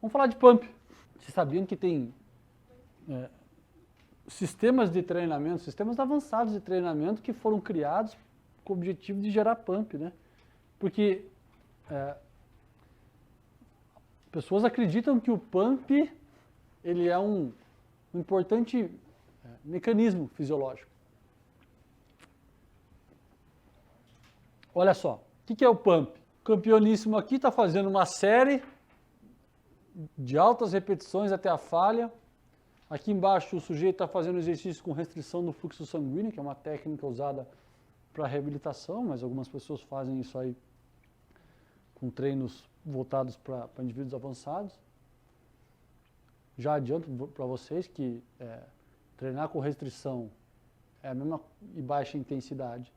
Vamos falar de pump. Vocês sabiam que tem sistemas de treinamento, sistemas avançados de treinamento que foram criados com o objetivo de gerar pump, né? Porque pessoas acreditam que o pump ele é um importante mecanismo fisiológico. Olha só, o que é o pump? O campeoníssimo aqui está fazendo uma série de altas repetições até a falha. Aqui embaixo o sujeito está fazendo exercício com restrição do fluxo sanguíneo, que é uma técnica usada para reabilitação, mas algumas pessoas fazem isso aí com treinos voltados para indivíduos avançados. Já adianto para vocês que treinar com restrição é a mesma e baixa intensidade.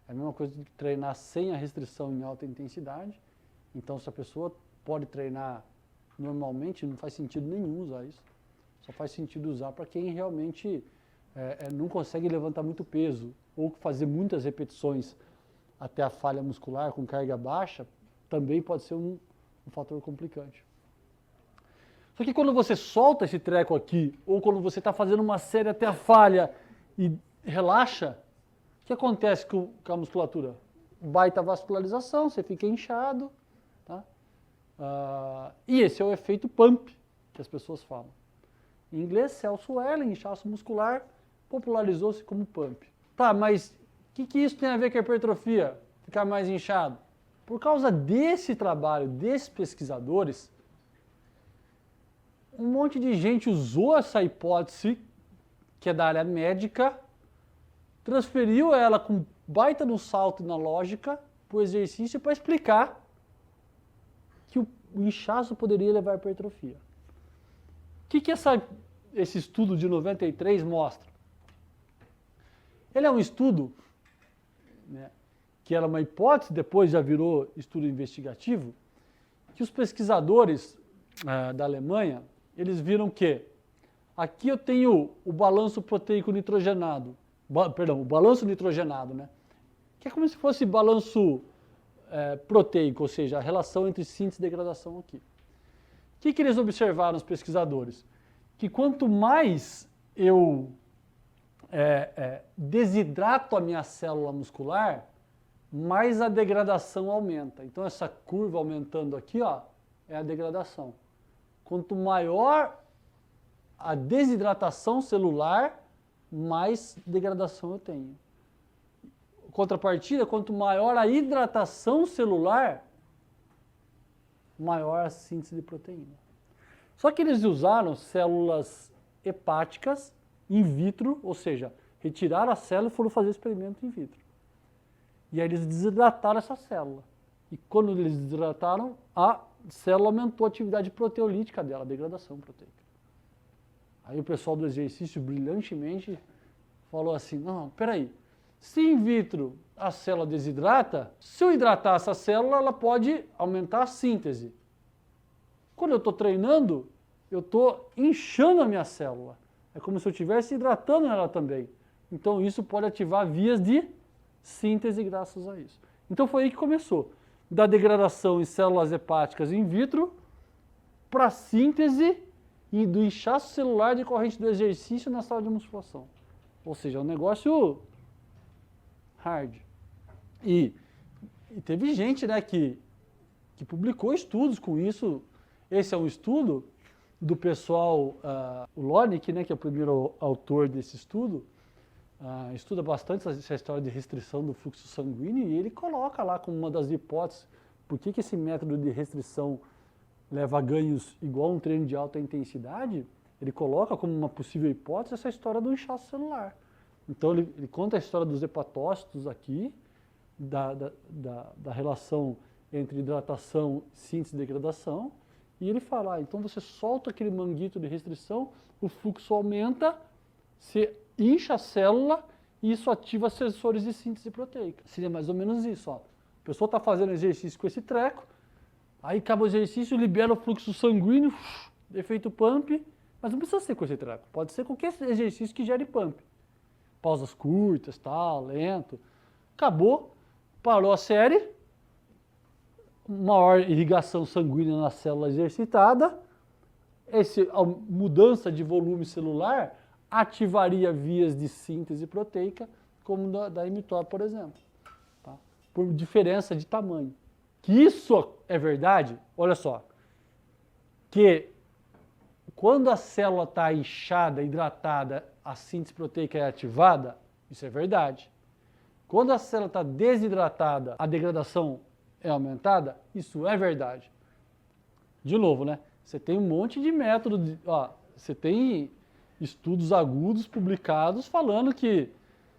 É a mesma coisa que treinar sem a restrição em alta intensidade. Então, se a pessoa pode treinar normalmente, não faz sentido nenhum usar isso. Só faz sentido usar para quem realmente não consegue levantar muito peso ou fazer muitas repetições até a falha muscular com carga baixa, também pode ser um fator complicante. Só que quando você solta esse treco aqui, ou quando você está fazendo uma série até a falha e relaxa, o que acontece com a musculatura? Baita vascularização, você fica inchado, tá? E esse é o efeito pump, que as pessoas falam. Em inglês, self-swelling, inchaço muscular, popularizou-se como pump. Tá, mas o que isso tem a ver com a hipertrofia? Ficar mais inchado? Por causa desse trabalho, desses pesquisadores, um monte de gente usou essa hipótese, que é da área médica, transferiu ela com baita no salto e na lógica para o exercício para explicar que o inchaço poderia levar à hipertrofia. O que esse estudo de 93 mostra? Ele é um estudo, né, que era uma hipótese, depois já virou estudo investigativo, que os pesquisadores da Alemanha, eles viram que aqui eu tenho o balanço proteico nitrogenado, o balanço nitrogenado, né? Que é como se fosse balanço proteico, ou seja, a relação entre síntese e degradação aqui. O que eles observaram, os pesquisadores? Que quanto mais eu desidrato a minha célula muscular, mais a degradação aumenta. Então essa curva aumentando aqui, ó, é a degradação. Quanto maior a desidratação celular, mais degradação eu tenho. Contrapartida, quanto maior a hidratação celular, maior a síntese de proteína. Só que eles usaram células hepáticas in vitro, ou seja, retiraram a célula e foram fazer experimento in vitro. E aí eles desidrataram essa célula. E quando eles desidrataram, a célula aumentou a atividade proteolítica dela, a degradação proteica. Aí o pessoal do exercício brilhantemente falou assim, não, peraí, se in vitro a célula desidrata, se eu hidratar essa célula, ela pode aumentar a síntese. Quando eu estou treinando, eu estou inchando a minha célula. É como se eu estivesse hidratando ela também. Então isso pode ativar vias de síntese graças a isso. Então foi aí que começou. Da degradação em células hepáticas in vitro para a síntese e do inchaço celular decorrente do exercício na sala de musculação. Ou seja, é um negócio hard. E teve gente, né, que publicou estudos com isso. Esse é um estudo do pessoal, o Lonick, né, que é o primeiro autor desse estudo, estuda bastante essa história de restrição do fluxo sanguíneo e ele coloca lá como uma das hipóteses por que esse método de restrição leva a ganhos igual a um treino de alta intensidade. Ele coloca como uma possível hipótese essa história do inchaço celular. Então ele conta a história dos hepatócitos aqui, da relação entre hidratação, síntese e degradação, e ele fala, então você solta aquele manguito de restrição, o fluxo aumenta, você incha a célula e isso ativa sensores de síntese proteica. Seria mais ou menos isso, ó. A pessoa está fazendo exercício com esse treco, aí acaba o exercício, libera o fluxo sanguíneo, efeito pump, mas não precisa ser com esse treco, pode ser qualquer exercício que gere pump. Pausas curtas, tal, lento. Acabou, parou a série, maior irrigação sanguínea na célula exercitada, a mudança de volume celular ativaria vias de síntese proteica, como da mTOR, por exemplo, tá? Por diferença de tamanho. Que isso é verdade, olha só, que quando a célula está inchada, hidratada, a síntese proteica é ativada, isso é verdade. Quando a célula está desidratada, a degradação é aumentada, isso é verdade. De novo, né? Você tem um monte de método, você tem estudos agudos publicados falando que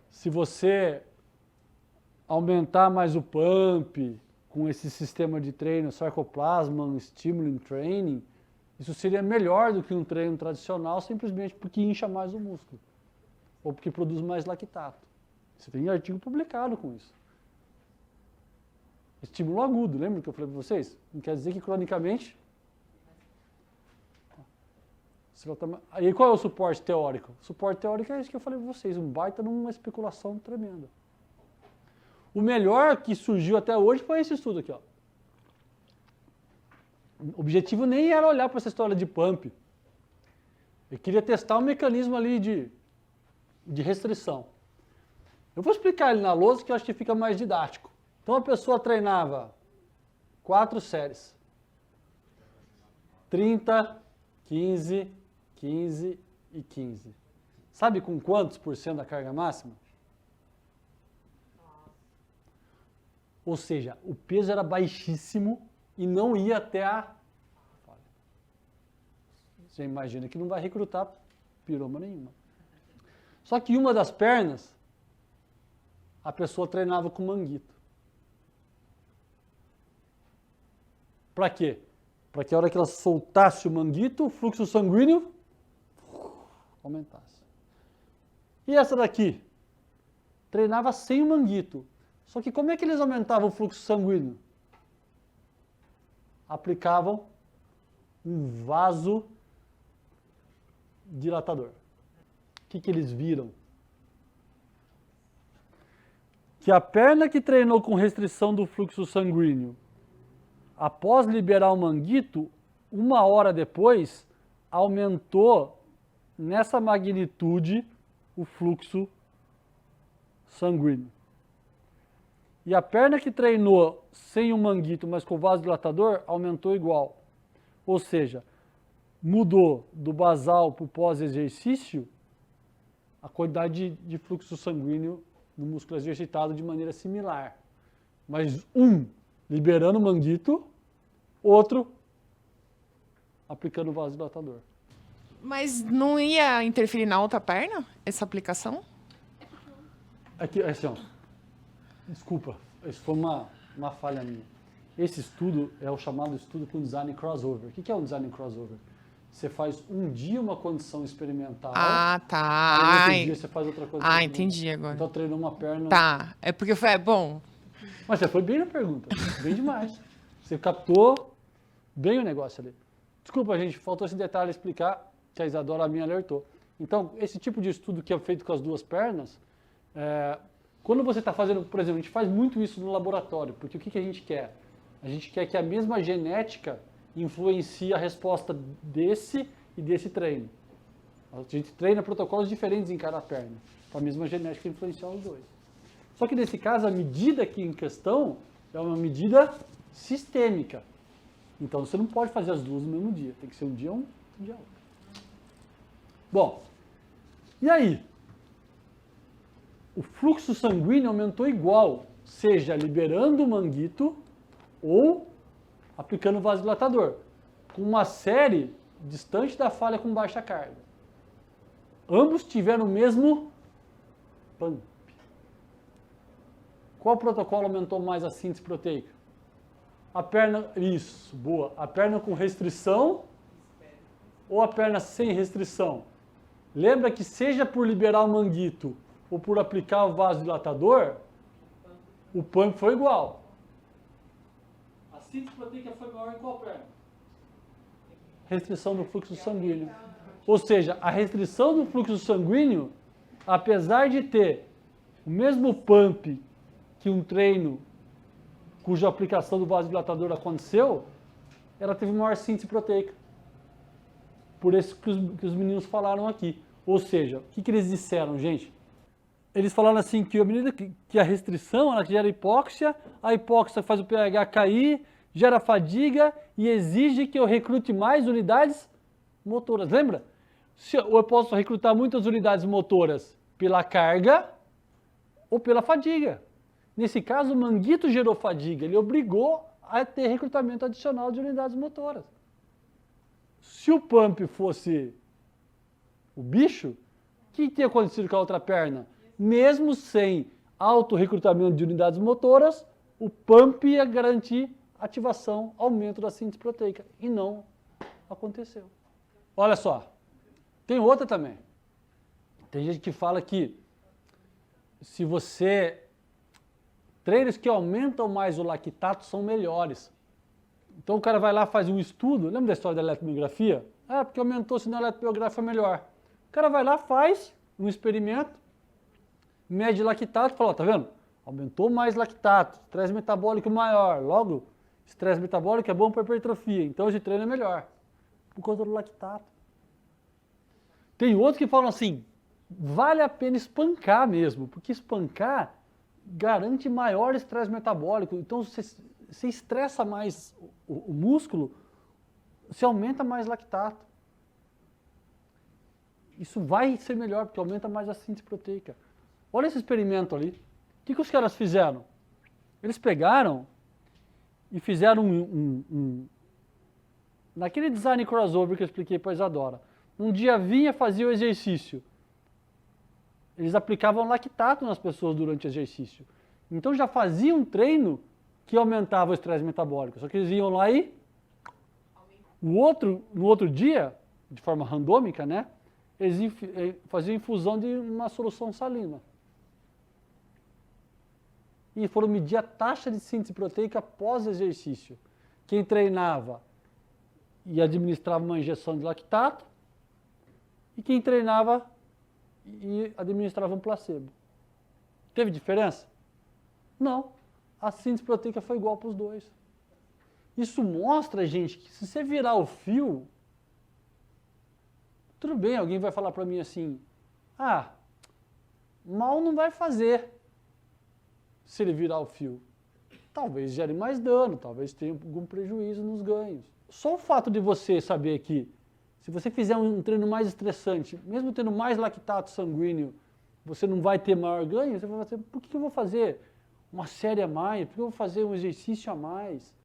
se você aumentar mais o pump com esse sistema de treino, Sarcoplasma Stimulation Training, isso seria melhor do que um treino tradicional simplesmente porque incha mais o músculo ou porque produz mais lactato. Você tem artigo publicado com isso. Estímulo agudo, lembra que eu falei para vocês? Não quer dizer que cronicamente... Aí qual é o suporte teórico? O suporte teórico é isso que eu falei para vocês, um baita numa especulação tremenda. O melhor que surgiu até hoje foi esse estudo aqui, ó. O objetivo nem era olhar para essa história de pump. Eu queria testar um mecanismo ali de restrição. Eu vou explicar ele na lousa que eu acho que fica mais didático. Então a pessoa treinava 4 séries. 30, 15, 15 e 15. Sabe com quantos por cento da carga máxima? Ou seja, o peso era baixíssimo e não ia até a falha. Você imagina que não vai recrutar piroma nenhuma. Só que uma das pernas, a pessoa treinava com manguito. Para quê? Para que a hora que ela soltasse o manguito, o fluxo sanguíneo aumentasse. E essa daqui? Treinava sem o manguito. Só que como é que eles aumentavam o fluxo sanguíneo? Aplicavam um vasodilatador. O que eles viram? Que a perna que treinou com restrição do fluxo sanguíneo, após liberar o manguito, 1 hora depois, aumentou nessa magnitude o fluxo sanguíneo. E a perna que treinou sem o manguito, mas com o vasodilatador, aumentou igual. Ou seja, mudou do basal para o pós-exercício a quantidade de fluxo sanguíneo no músculo exercitado de maneira similar. Mas um liberando o manguito, outro aplicando o vasodilatador. Mas não ia interferir na outra perna, essa aplicação? Aqui, assim, ó. Desculpa, isso foi uma falha minha. Esse estudo é o chamado estudo com design crossover. O que é um design crossover? Você faz um dia uma condição experimental. Ah, tá. Aí no outro dia você faz outra coisa. Ah, entendi agora. Então treinou uma perna. Tá, é porque foi bom. Mas você foi bem na pergunta, bem demais. Você captou bem o negócio ali. Desculpa, gente, faltou esse detalhe explicar, que a Isadora me alertou. Então, esse tipo de estudo que é feito com as duas pernas, quando você está fazendo, por exemplo, a gente faz muito isso no laboratório, porque o que a gente quer? A gente quer que a mesma genética influencie a resposta desse e desse treino. A gente treina protocolos diferentes em cada perna, para a mesma genética influenciar os dois. Só que nesse caso, a medida aqui em questão é uma medida sistêmica. Então você não pode fazer as duas no mesmo dia, tem que ser um dia um dia outro. Bom, e aí? O fluxo sanguíneo aumentou igual, seja liberando o manguito ou aplicando o vasodilatador, com uma série distante da falha com baixa carga. Ambos tiveram o mesmo pump. Qual protocolo aumentou mais a síntese proteica? A perna, isso, boa. A perna com restrição ou a perna sem restrição? Lembra que seja por liberar o manguito ou por aplicar o vasodilatador, o pump foi igual. A síntese proteica foi maior em qual perna? Restrição do fluxo sanguíneo. Ou seja, a restrição do fluxo sanguíneo, apesar de ter o mesmo pump que um treino cuja aplicação do vasodilatador aconteceu, ela teve maior síntese proteica. por isso que os meninos falaram aqui. Ou seja, o que eles disseram, gente? Eles falaram assim que à medida que a restrição ela gera hipóxia, a hipóxia faz o pH cair, gera fadiga e exige que eu recrute mais unidades motoras. Lembra? Se eu posso recrutar muitas unidades motoras pela carga ou pela fadiga. Nesse caso, o manguito gerou fadiga, ele obrigou a ter recrutamento adicional de unidades motoras. Se o pump fosse o bicho, o que tinha acontecido com a outra perna? Mesmo sem alto recrutamento de unidades motoras, o pump ia garantir ativação, aumento da síntese proteica. E não aconteceu. Olha só, tem outra também. Tem gente que fala que se você... Treinos que aumentam mais o lactato são melhores. Então o cara vai lá, faz um estudo, lembra da história da eletromiografia? Ah, porque aumentou, senão a eletromiografia foi melhor. O cara vai lá, faz um experimento, mede lactato e fala, ó, tá vendo? Aumentou mais lactato, estresse metabólico maior, logo, estresse metabólico é bom para hipertrofia, então esse treino é melhor, por conta do lactato. Tem outros que falam assim, vale a pena espancar mesmo, porque espancar garante maior estresse metabólico, então você estressa mais o músculo, você aumenta mais lactato. Isso vai ser melhor, porque aumenta mais a síntese proteica. Olha esse experimento ali. O que os caras fizeram? Eles pegaram e fizeram naquele design crossover que eu expliquei para a Isadora. Um dia vinha, fazia o exercício. Eles aplicavam lactato nas pessoas durante o exercício. Então já faziam um treino que aumentava o estresse metabólico. Só que eles iam lá e... no outro dia, de forma randômica, né? Eles faziam infusão de uma solução salina. E foram medir a taxa de síntese proteica após exercício. Quem treinava e administrava uma injeção de lactato, e quem treinava e administrava um placebo. Teve diferença? Não. A síntese proteica foi igual para os dois. Isso mostra, gente, que se você virar o fio, tudo bem, alguém vai falar para mim assim, ah, mal não vai fazer se ele virar o fio. Talvez gere mais dano, talvez tenha algum prejuízo nos ganhos. Só o fato de você saber que, se você fizer um treino mais estressante, mesmo tendo mais lactato sanguíneo, você não vai ter maior ganho, você vai fazer, por que eu vou fazer uma série a mais? Por que eu vou fazer um exercício a mais?